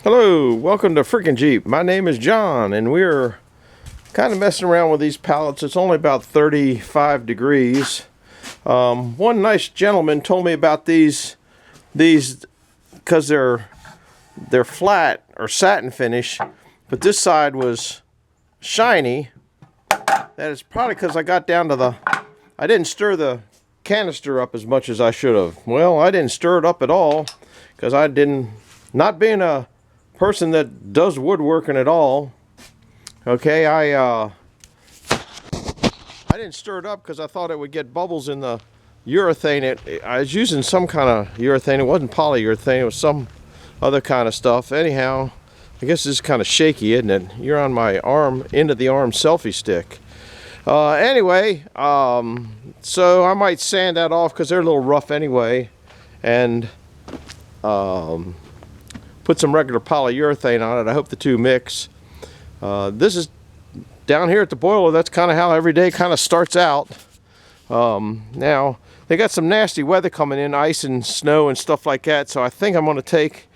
Hello, welcome to Freaking Jeep. My name is John, and we're kind of messing around with these pallets. It's only about 35 degrees. One nice gentleman told me about these because they're flat or satin finish, but this side was shiny. That is probably because I got down to I didn't stir the canister up as much as I should have. Well, I didn't stir it up at all because I didn't, not being a person that does woodworking at all. Okay, I didn't stir it up because I thought it would get bubbles in the urethane. I was using some kind of urethane. It wasn't polyurethane. It was some other kind of stuff. Anyhow, I guess this is kind of shaky, isn't it? You're on my arm, end of the arm selfie stick. Anyway, so I might sand that off because they're a little rough anyway, and put some regular polyurethane on it. I hope the two mix. This is down here at the boiler. That's kind of how every day kind of starts out. Now they got some nasty weather coming in, ice and snow and stuff like that, so I think I'm going to take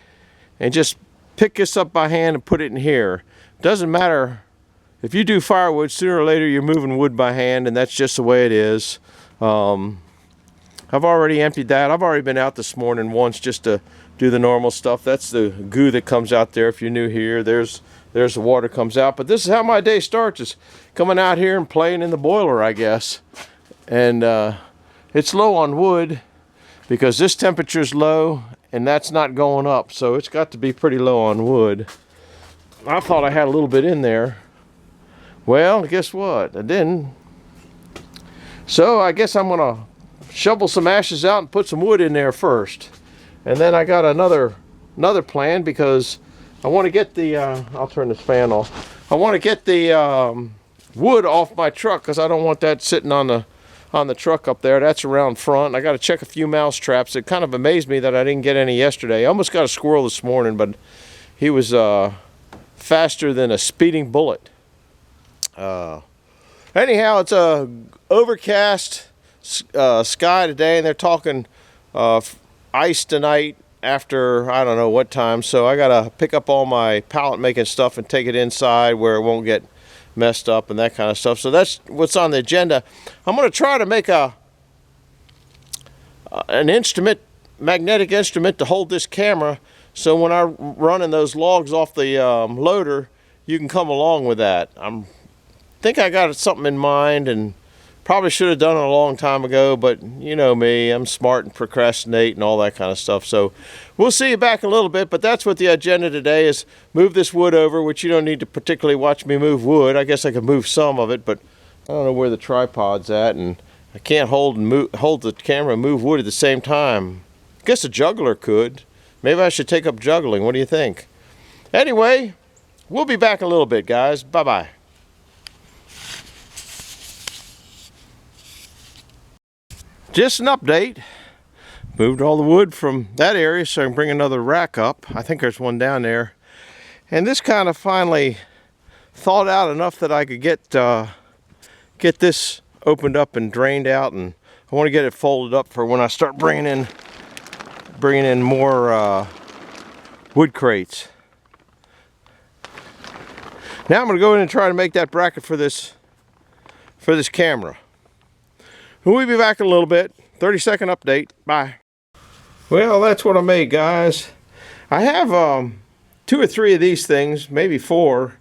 and just pick this up by hand and put it in here. Doesn't matter if you do firewood, sooner or later you're moving wood by hand, and that's just the way it is. I've already emptied that. I've already been out this morning once just to do the normal stuff. That's the goo that comes out there. If you're new here, there's the water comes out. But this is how my day starts, is coming out here and playing in the boiler, I guess. And it's low on wood because this temperature is low and that's not going up, so it's got to be pretty low on wood. I thought I had a little bit in there. Well, guess what? I didn't. So I guess I'm gonna shovel some ashes out and put some wood in there first. And then I got another plan, because I want to get the I'll turn this fan off. I want to get the wood off my truck, because I don't want that sitting on the truck up there. That's around front. I got to check a few mouse traps. It kind of amazed me that I didn't get any yesterday. I almost got a squirrel this morning, but he was faster than a speeding bullet. Anyhow, it's a overcast sky today, and they're talking ice tonight after I don't know what time, so I gotta pick up all my pallet making stuff and take it inside where it won't get messed up and that kind of stuff. So that's what's on the agenda. I'm gonna try to make an magnetic instrument to hold this camera, so when I'm running those logs off the loader, you can come along with that. Think I got something in mind, and probably should have done it a long time ago, but you know me, I'm smart and procrastinate and all that kind of stuff. So we'll see you back in a little bit, but that's what the agenda today is. Move this wood over, which you don't need to particularly watch me move wood. I guess I could move some of it, but I don't know where the tripod's at, and I can't hold the camera and move wood at the same time. I guess a juggler could. Maybe I should take up juggling. What do you think? Anyway, we'll be back in a little bit, guys. Bye-bye. Just an update. Moved all the wood from that area so I can bring another rack up. I think there's one down there. And this kind of finally thawed out enough that I could get this opened up and drained out, and I want to get it folded up for when I start bringing in more wood crates. Now I'm going to go in and try to make that bracket for this camera. We'll be back in a little bit. 30-second update. Bye. Well, that's what I made, guys. I have 2 or 3 of these things, maybe 4.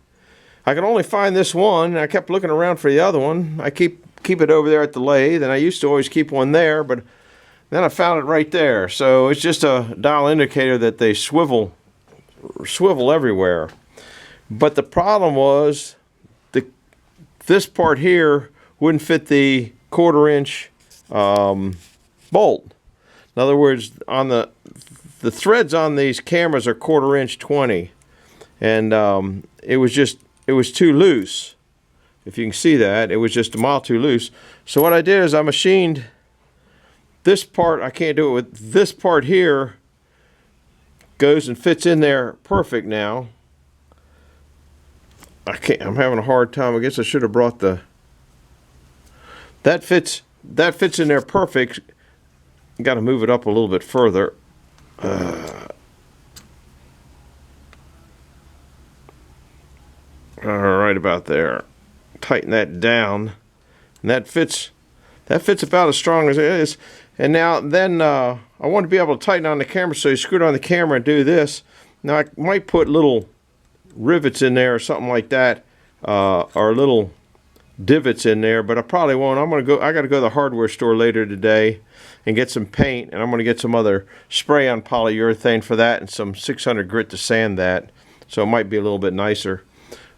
I could only find this one. I kept looking around for the other one. I keep it over there at the lathe, and I used to always keep one there, but then I found it right there. So it's just a dial indicator that they swivel everywhere. But the problem was this part here wouldn't fit the 1/4-inch bolt. In other words, on the threads on these cameras are 1/4-inch 20, and it was too loose. If you can see that, it was just a mile too loose. So what I did is I machined this part. I can't do it with this part here. Goes and fits in there perfect now. I'm having a hard time. I guess I should have brought that fits in there perfect. Got to move it up a little bit further. Right about there. Tighten that down, and that fits about as strong as it is. And now then I want to be able to tighten on the camera, so you screw it on the camera and do this. Now I might put little rivets in there or something like that, or little divots in there, but I probably won't. I got to go to the hardware store later today and get some paint, and I'm going to get some other spray on polyurethane for that and some 600 grit to sand that, so it might be a little bit nicer.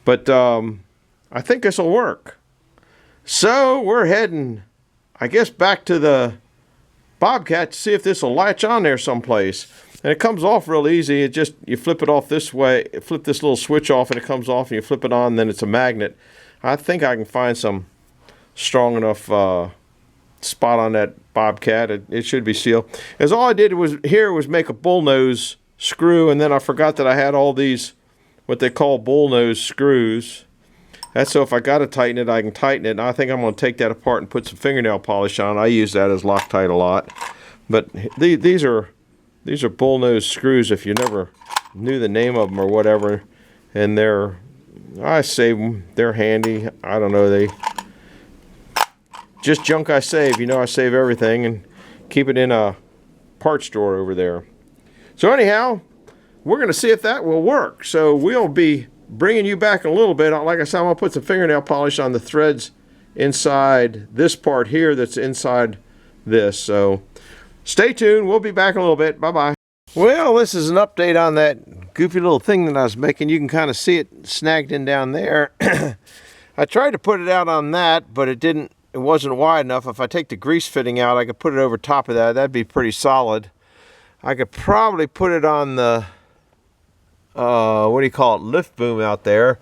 But I think this will work. So we're heading, I guess, back to the Bobcat to see if this will latch on there someplace. And it comes off real easy. It just, you flip it off this way, flip this little switch off, and it comes off, and you flip it on, and then it's a magnet. I think I can find some strong enough spot on that Bobcat. It should be sealed. As all I did was make a bullnose screw, and then I forgot that I had all these what they call bullnose screws. That's so if I got to tighten it, I can tighten it. And I think I'm going to take that apart and put some fingernail polish on. I use that as Loctite a lot. But these are bullnose screws, if you never knew the name of them or whatever. And I save them. They're handy. I don't know. They just junk I save. You know, I save everything and keep it in a parts drawer over there. So anyhow, we're going to see if that will work. So we'll be bringing you back in a little bit. Like I said, I'm going to put some fingernail polish on the threads inside this part here that's inside this. So stay tuned. We'll be back in a little bit. Bye-bye. Well, this is an update on that goofy little thing that I was making. You can kind of see it snagged in down there. I tried to put it out on that, but it wasn't wide enough. If I take the grease fitting out, I could put it over top of that. That'd be pretty solid. I could probably put it on the what do you call it, lift boom out there,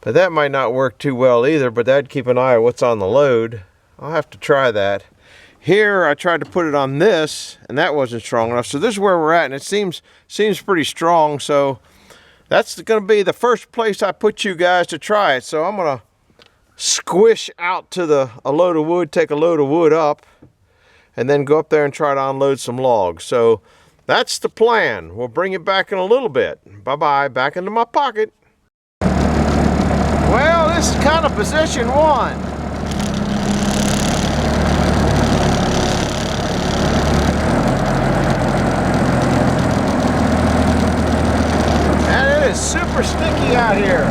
but that might not work too well either. But that'd keep an eye on what's on the load. I'll have to try that. Here I tried to put it on this, and that wasn't strong enough. So this is where we're at, and it seems pretty strong. So that's going to be the first place I put you guys to try it. So I'm going to squish out to a load of wood, take a load of wood up, and then go up there and try to unload some logs. So that's the plan. We'll bring it back in a little bit. Bye-bye. Back into my pocket. Well, this is kind of position one. And it is super sticky out here.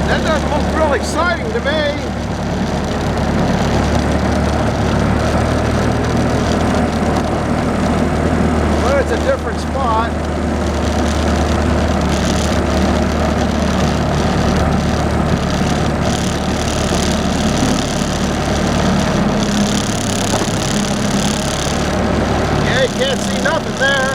That doesn't look real exciting to me. It's a different spot. Yeah, you can't see nothing there.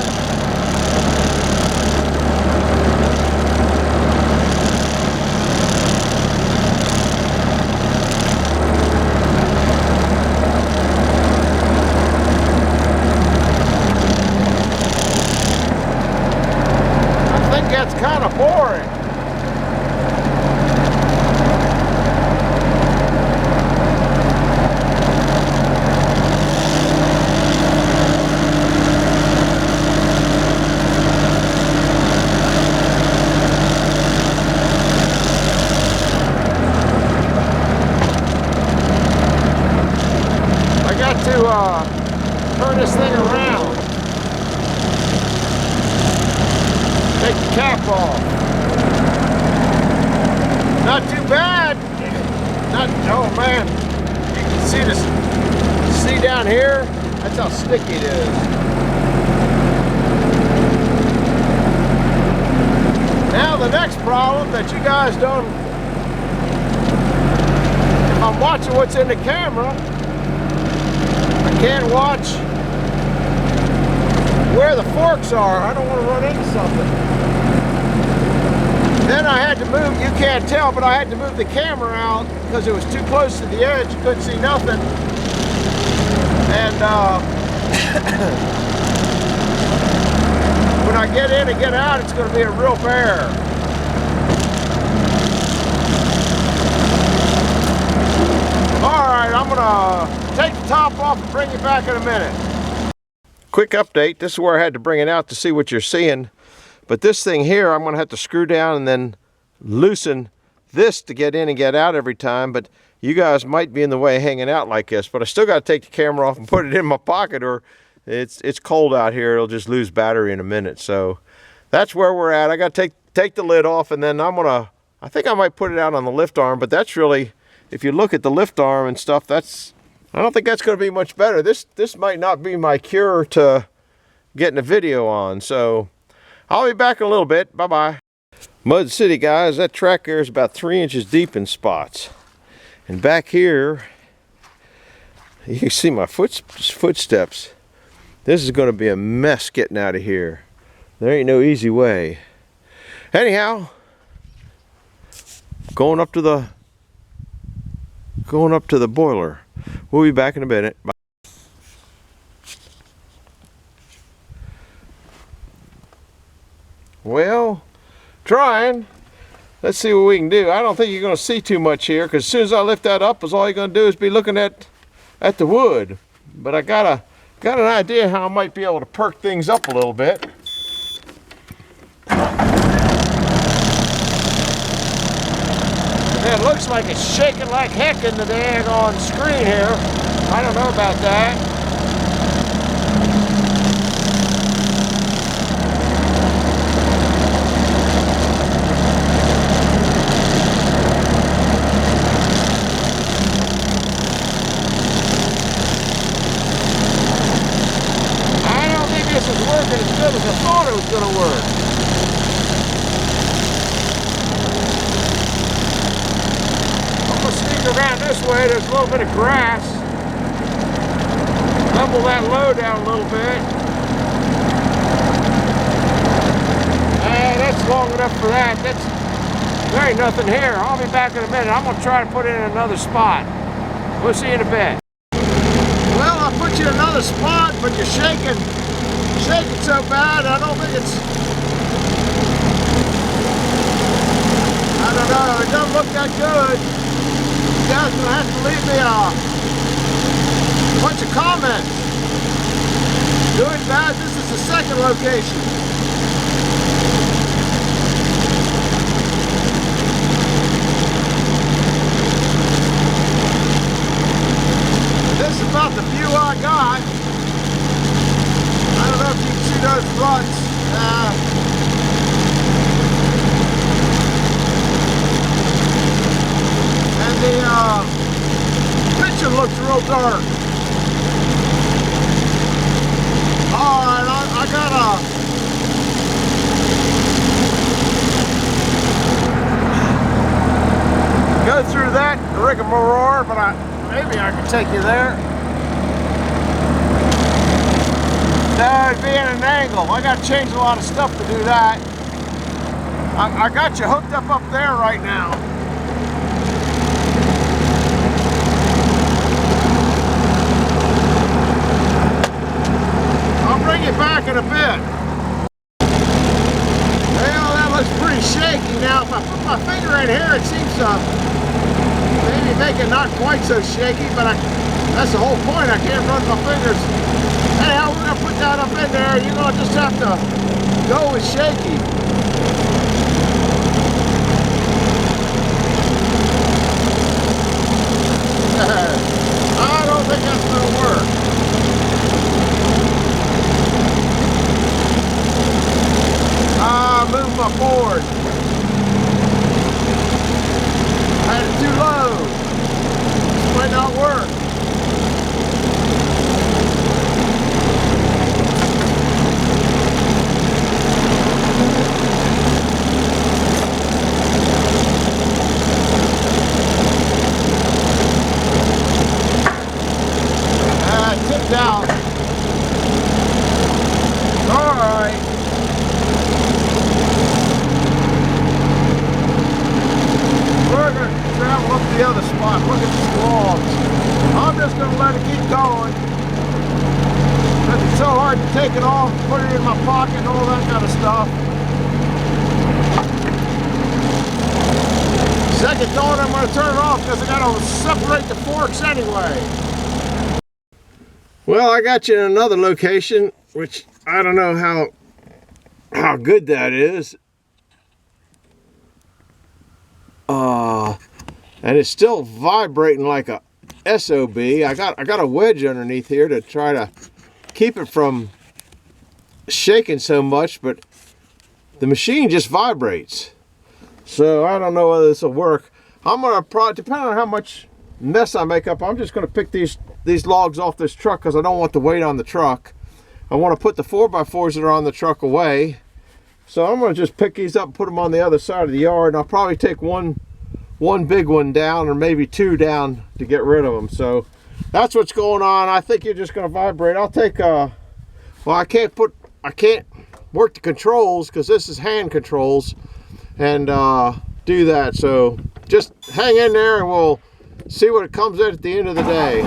Kind of boring. I got to turn this thing around. Take the cap off. Not too bad. Oh man. You can see this. See down here? That's how sticky it is. Now the next problem that you guys don't, if I'm watching what's in the camera, I can't watch where the forks are. I don't want to run into something. Then I had to move, you can't tell, but I had to move the camera out because it was too close to the edge. You couldn't see nothing. And when I get in and get out, it's going to be a real bear. All right, I'm going to take the top off and bring you back in a minute. quick update. This is where I had to bring it out to see what you're seeing. But this thing here, I'm going to have to screw down and then loosen this to get in and get out every time. But you guys might be in the way hanging out like this. But I still got to take the camera off and put it in my pocket, or it's cold out here. It'll just lose battery in a minute. So that's where we're at. I got to take the lid off, and then I think I might put it out on the lift arm. But that's really, if you look at the lift arm and stuff, I don't think that's going to be much better. This might not be my cure to getting a video on. So I'll be back in a little bit. Bye-bye. Mud City, guys. That track there is about 3 inches deep in spots. And back here, you can see my footsteps. This is going to be a mess getting out of here. There ain't no easy way. Anyhow, going up to the boiler. We'll be back in a minute. Bye. Well, trying. Let's see what we can do. I don't think you're going to see too much here, because as soon as I lift that up, all you're going to do is be looking at the wood. But I got an idea how I might be able to perk things up a little bit. It looks like it's shaking like heck in the daggone screen here. I don't know about that. I don't think this is working as good as I thought it was going to work. Around this way, there's a little bit of grass. Level that low down a little bit. And that's long enough for that. There ain't nothing here. I'll be back in a minute. I'm going to try to put it in another spot. We'll see you in a bit. Well, I put you in another spot, but you're shaking so bad. I don't think it's... I don't know. It doesn't look that good. You guys will have to leave me a bunch of comments. Doing bad. This is the second location. This is about the view I got. I don't know if you can see those ruts. The picture looks real dark. Alright, I gotta go through that rigmarole, but maybe I can take you there. No, it'd be at an angle. I gotta change a lot of stuff to do that. I got you hooked up there right now. Bring it back in a bit. Well, that looks pretty shaky now. If I put my finger in here, it seems to maybe make it not quite so shaky, but that's the whole point. I can't run my fingers. Anyhow, we're going to put that up in there. You're going to just have to go with shaky. I don't think that's going to work. Move my board. I had it too low. This might not work. Tipped out. All right. We're going to travel up the other spot. Look at these logs. I'm just going to let it keep going. Because it's so hard to take it off, put it in my pocket and all that kind of stuff. Second thought, I'm going to turn it off because I got to separate the forks anyway. Well, I got you in another location. which I don't know how good that is. And it's still vibrating like a SOB. I got a wedge underneath here to try to keep it from shaking so much, but the machine just vibrates. So I don't know whether this will work. I'm gonna depending on how much mess I make up, I'm just gonna pick these logs off this truck because I don't want the weight on the truck. I want to put the 4x4s that are on the truck away. So I'm gonna just pick these up and put them on the other side of the yard, and I'll probably take one big one down, or maybe two down, to get rid of them. So that's what's going on. I think you're just going to vibrate. I'll take well, I can't work the controls because this is hand controls, and do that. So just hang in there and we'll see what it comes at the end of the day.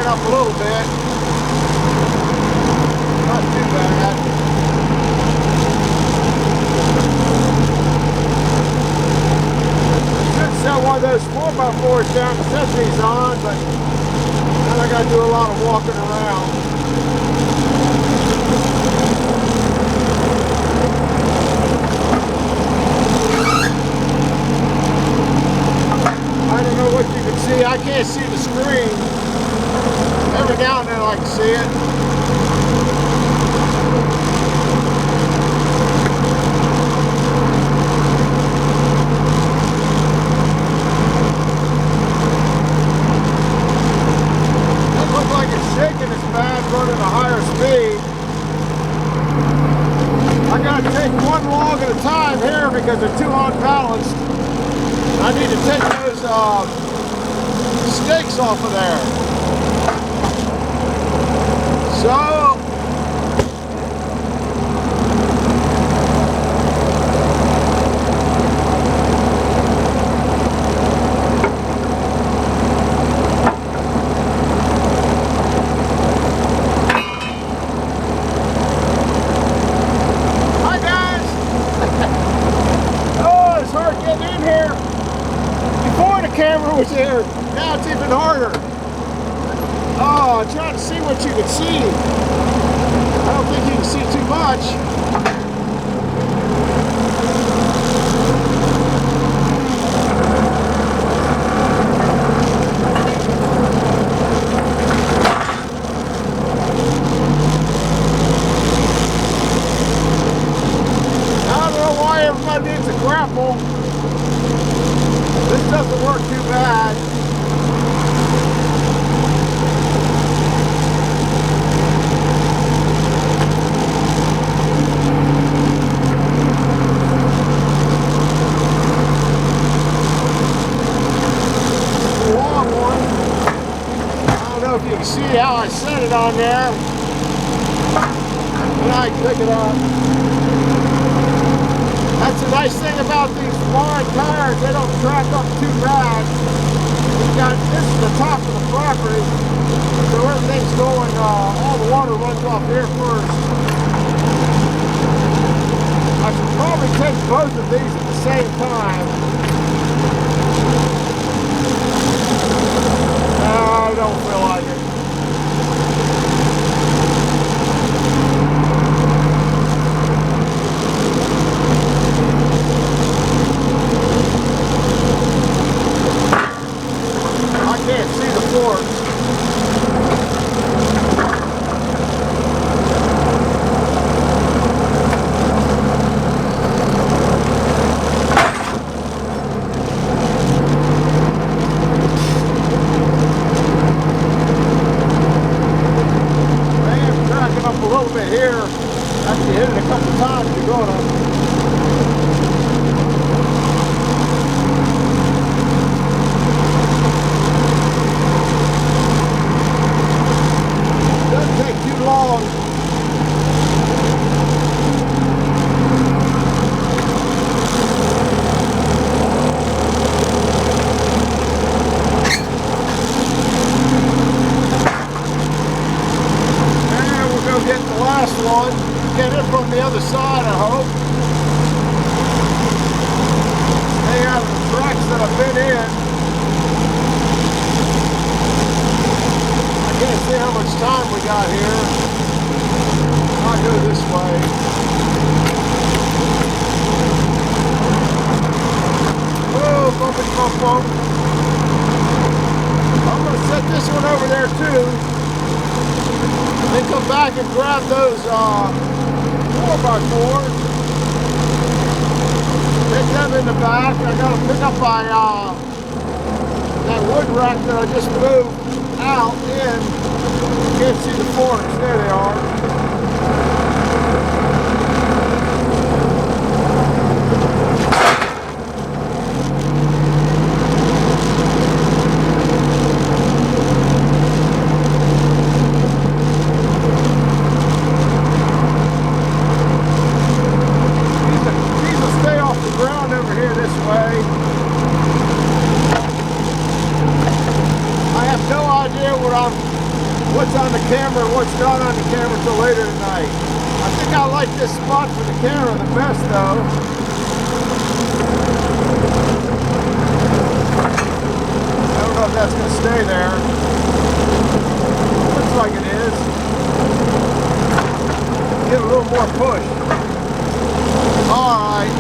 Up a little bit. Not too bad. Should sell one of those 4x4s down to set these on, but then I got to do a lot of walking around. I don't know what you can see. I can't see the screen. Every now and then I like to see it. Doesn't look like it's shaking as bad running a higher speed. I gotta take one log at a time here because they're too unbalanced. I need to take those stakes off of there. So hi guys. Oh, it's hard getting in here. Before the camera was there, now it's even harder. Oh, I'm trying to see what you can see. I don't think you can see too much. I don't know why everybody needs a grapple. This doesn't work too bad. If you can see how I set it on there, and I pick it up. That's the nice thing about these wide tires, they don't crack up too bad. This is the top of the property, so everything's going, all the water runs off here first. I should probably take both of these at the same time. I don't feel like it. I can't see the forks. but I've been in. I can't see how much time we got here. I'll go this way. Oh, bumpy bump bump. I'm going to set this one over there too. Then come back and grab those 4x4s. Take them in the back. I got to pick up my that wood rack that I just moved out in. You can't see the forks. There they are. What's on the camera and what's not on the camera till later tonight. I think I like this spot for the camera the best though. I don't know if that's going to stay there. Looks like it is. Give it a little more push. Alright.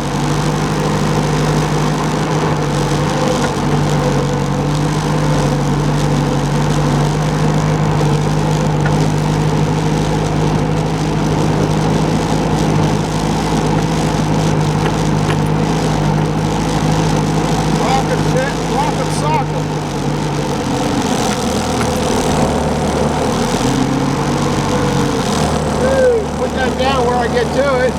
Down where I get to it.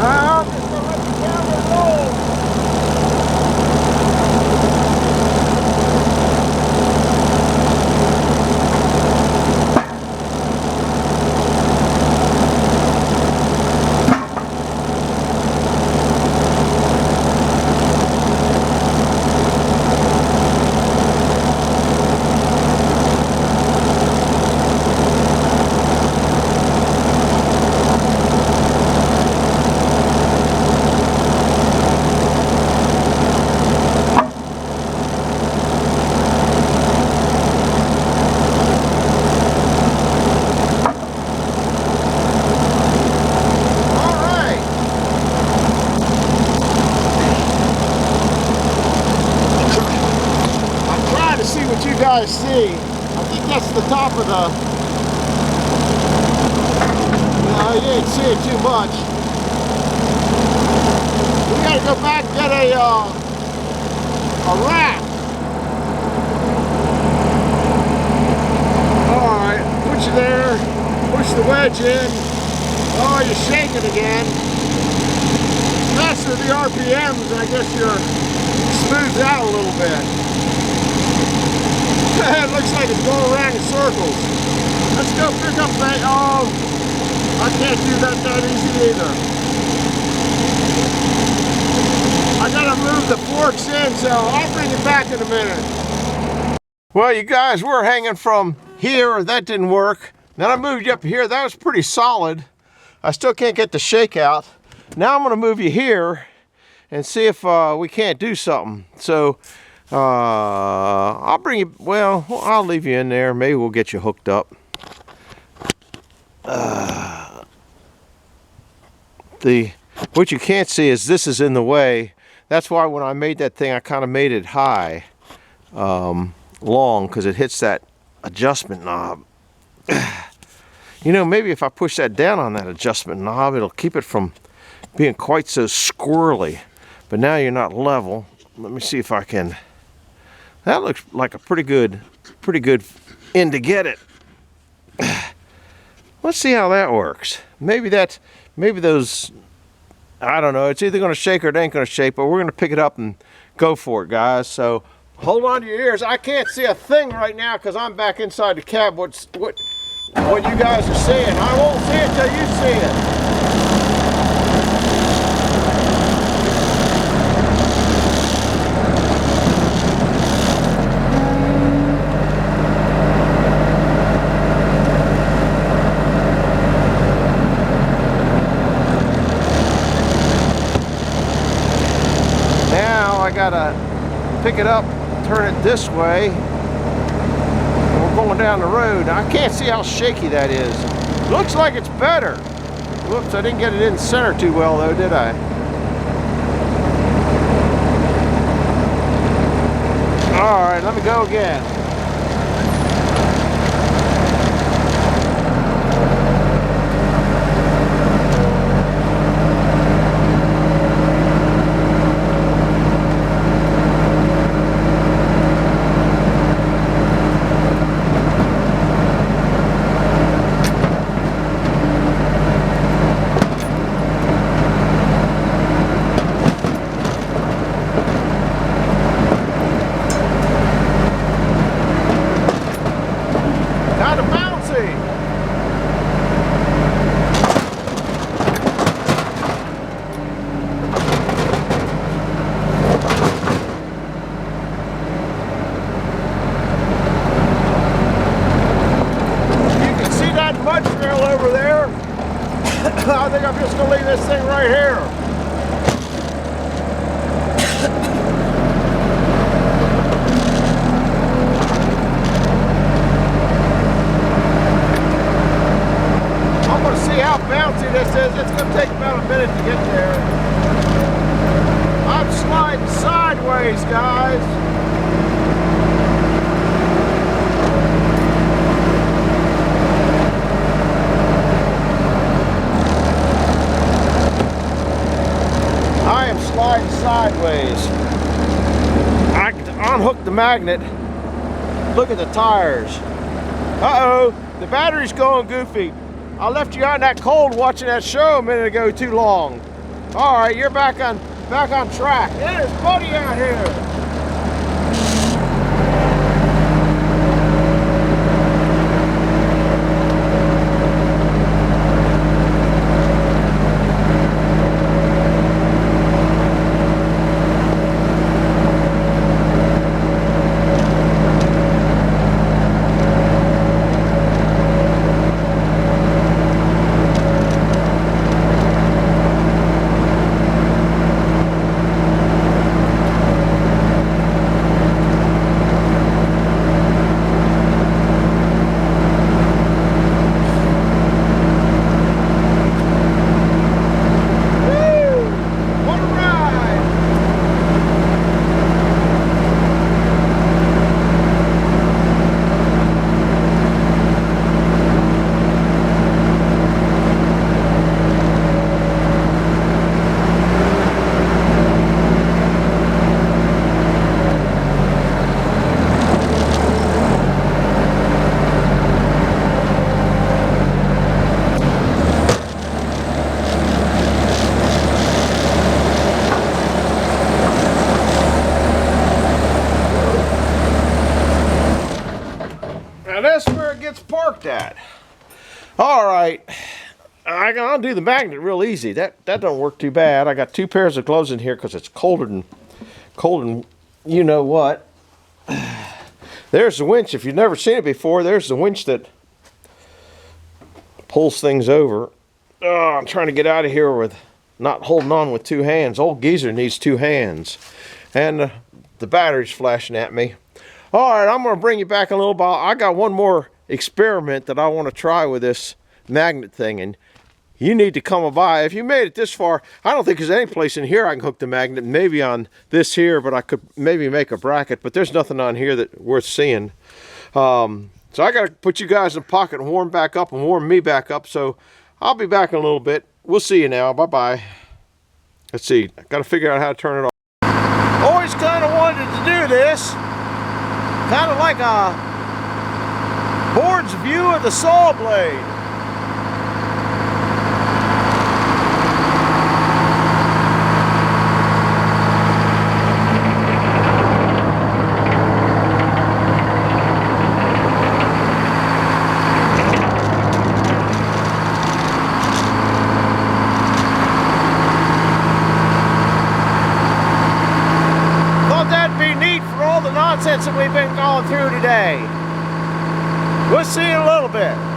I'm just going to let the camera roll. guys see, I think that's the top of the, no, you didn't see it too much. We gotta go back and get a rack. Alright, push it there, push the wedge in. Oh, you're shaking again. Faster the RPMs, I guess you're smoothed out a little bit. It looks like it's going around in circles. Let's go pick up that. Oh, I can't do that easy either. I gotta move the forks in, so I'll bring it back in a minute. Well, you guys, we're hanging from here. That didn't work. Then I moved you up here. That was pretty solid. I still can't get the shake out. Now I'm gonna move you here and see if we can't do something. So I'll bring you, well, I'll leave you in there. Maybe we'll get you hooked up. What you can't see is this is in the way. That's why when I made that thing, I kind of made it high, long, because it hits that adjustment knob. You know, maybe if I push that down on that adjustment knob, it'll keep it from being quite so squirrely. But now you're not level. Let me see if I can. That looks like a pretty good end to get it. Let's see how that works. Maybe those, I don't know, it's either going to shake or it ain't going to shake, but we're going to pick it up and go for it, guys. So hold on to your ears. I can't see a thing right now because I'm back inside the cab. What you guys are seeing. I won't see it till you see it. gotta pick it up, turn it this way. We're going down the road. I can't see how shaky that is. Looks like it's better. Whoops, I didn't get it in center too well though, did I? All right, let me go again. I think I'm just going to leave this thing right here. I'm going to see how bouncy this is. It's going to take about a minute to get there. I'm sliding sideways, guys. I am sliding sideways. I unhooked the magnet. Look at the tires. Uh-oh, the battery's going goofy. I left you out in that cold watching that show a minute ago too long. All right, you're back on track. It is muddy out here. Now that's where it gets parked at. All right, I'll do the magnet real easy. That don't work too bad. I got 2 pairs of gloves in here because it's colder than you know what. There's the winch. If you've never seen it before, there's the winch that pulls things over. Oh, I'm trying to get out of here with not holding on with 2 hands. Old geezer needs 2 hands. And the battery's flashing at me. All right, I'm going to bring you back a little while. I got one more experiment that I want to try with this magnet thing, and you need to come by. If you made it this far, I don't think there's any place in here I can hook the magnet. Maybe on this here, but I could maybe make a bracket, but there's nothing on here that's worth seeing. So I got to put you guys in the pocket and warm back up and warm me back up. So I'll be back in a little bit. We'll see you now. Bye-bye. Let's see. I got to figure out how to turn it off. Always kind of wanted to do this. Kind of like a board's view of the saw blade. Nonsense that we've been going through today. We'll see you in a little bit.